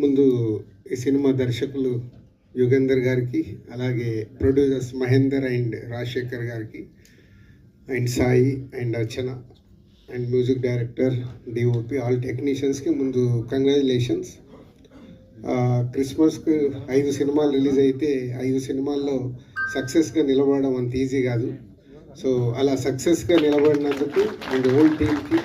ముందు ఈ సినిమా దర్శకులు యుగేందర్ గారికి, అలాగే ప్రొడ్యూసర్స్ మహేందర్ అండ్ రాజశేఖర్ గారికి, and Sai and Archana and music director, DOP, all టెక్నీషియన్స్కి ముందు కంగ్రాచులేషన్స్. క్రిస్మస్కి 5 సినిమాలు రిలీజ్ అయితే 5 సినిమాల్లో సక్సెస్గా నిలబడడం అంత ఈజీ కాదు. సో అలా సక్సెస్గా నిలబడినందుకు అండ్ హోల్ టీమ్కి.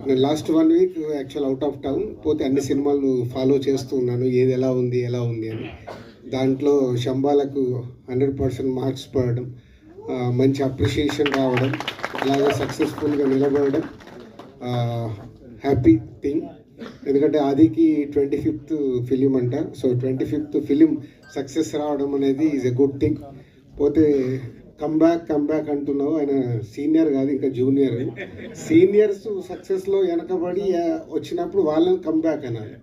నేను last 1 week actual out of town, పోతే అన్ని సినిమాలు ఫాలో చేస్తూ ఉన్నాను, ఏది ఎలా ఉంది అని. దాంట్లో శంబాలకు 100% మార్క్స్ పడడం, మంచి అప్రిషియేషన్ రావడం, అలాగే సక్సెస్ఫుల్గా నిలబడడం హ్యాపీ థింగ్. ఎందుకంటే ఆదికి 25th ఫిలిం అంట. సో 25th ఫిలిం సక్సెస్ రావడం అనేది ఈజ్ ఎ గుడ్ థింగ్. పోతే కమ్బ్యాక్ అంటున్నావు, ఆయన సీనియర్ కాదు, ఇంకా జూనియర్. సీనియర్స్ సక్సెస్లో వెనకబడి వచ్చినప్పుడు వాళ్ళని కమ్బ్యాక్ అనాలి.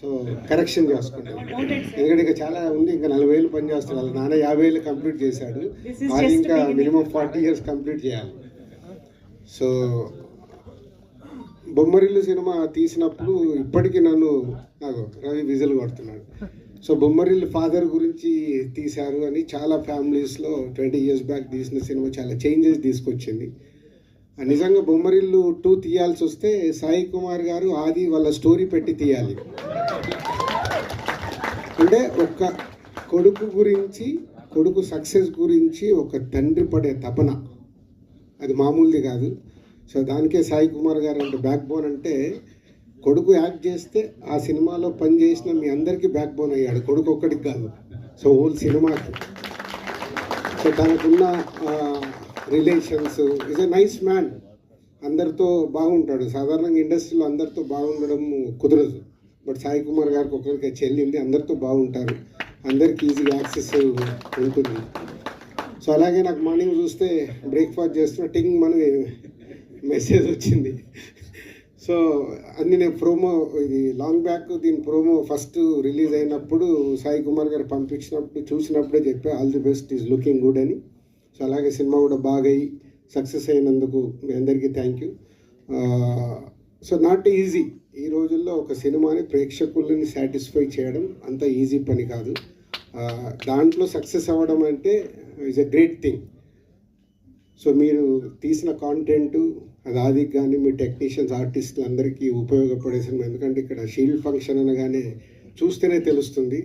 సో కరెక్షన్ చేసుకుంటాను, ఎందుకంటే ఇంకా చాలా ఉంది. ఇంకా 40 ఏళ్ళు పని చేస్తాడు, వాళ్ళ నాన్న 50 ఏళ్ళు కంప్లీట్ చేశాడు, అది ఇంకా మినిమం 40 years కంప్లీట్ చేయాలి. సో బొమ్మరిల్లు సినిమా తీసినప్పుడు ఇప్పటికీ నాకు రవి విజిల్ కొడుతున్నాడు. సో బొమ్మరిల్లు ఫాదర్ గురించి తీశారు అని చాలా ఫ్యామిలీస్లో 20 years బ్యాక్ తీసిన సినిమా చాలా చేంజెస్ తీసుకొచ్చింది. నిజంగా బొమ్మరిల్లు 2 తీయాల్సి వస్తే సాయి కుమార్ గారు ఆది వాళ్ళ స్టోరీ పెట్టి తీయాలి. అంటే ఒక కొడుకు సక్సెస్ గురించి ఒక తండ్రి పడే తపన అది మామూలుది కాదు. సో దానికే సాయి కుమార్ గారు అంటే బ్యాక్ బోన్. అంటే కొడుకు యాక్ట్ చేస్తే ఆ సినిమాలో పనిచేసిన మీ అందరికీ బ్యాక్ బోన్ అయ్యాడు, కొడుకు ఒక్కడికి కాదు, సో హోల్ సినిమాకి. సో తనకున్న relations, is a nice man, అందరితో బాగుంటాడు. సాధారణంగా ఇండస్ట్రీలో అందరితో బాగుండడం కుదరదు, బట్ సాయి కుమార్ గారికి ఒకరికి చెల్లింది, అందరితో బాగుంటారు, అందరికి ఈజీగా యాక్సెస్ ఉంటుంది. సో అలాగే నాకు మార్నింగ్ చూస్తే బ్రేక్ఫాస్ట్ చేస్తున్న టింగ్ మనకి మెసేజ్ వచ్చింది. సో అన్ని నేను ప్రోమో, ఇది లాంగ్ బ్యాక్, దీని ప్రోమో ఫస్ట్ రిలీజ్ అయినప్పుడు సాయి కుమార్ గారు పంపించినప్పుడు చూసినప్పుడే చెప్పా all the best, is looking good అని. సో అలాగే సినిమా కూడా బాగా అయ్యి సక్సెస్ అయినందుకు మీ అందరికీ thank you. So not easy, ఈ రోజుల్లో ఒక సినిమాని ప్రేక్షకులని సాటిస్ఫై చేయడం అంత ఈజీ పని కాదు. దాంట్లో సక్సెస్ అవ్వడం అంటే is a great thing. So మీరు తీసిన కాంటెంట్ అది ఆదికి కానీ మీ టెక్నీషియన్స్, ఆర్టిస్టులు అందరికీ ఉపయోగపడే సినిమా. ఎందుకంటే ఇక్కడ షీల్డ్ ఫంక్షన్ అనగానే చూస్తేనే తెలుస్తుంది.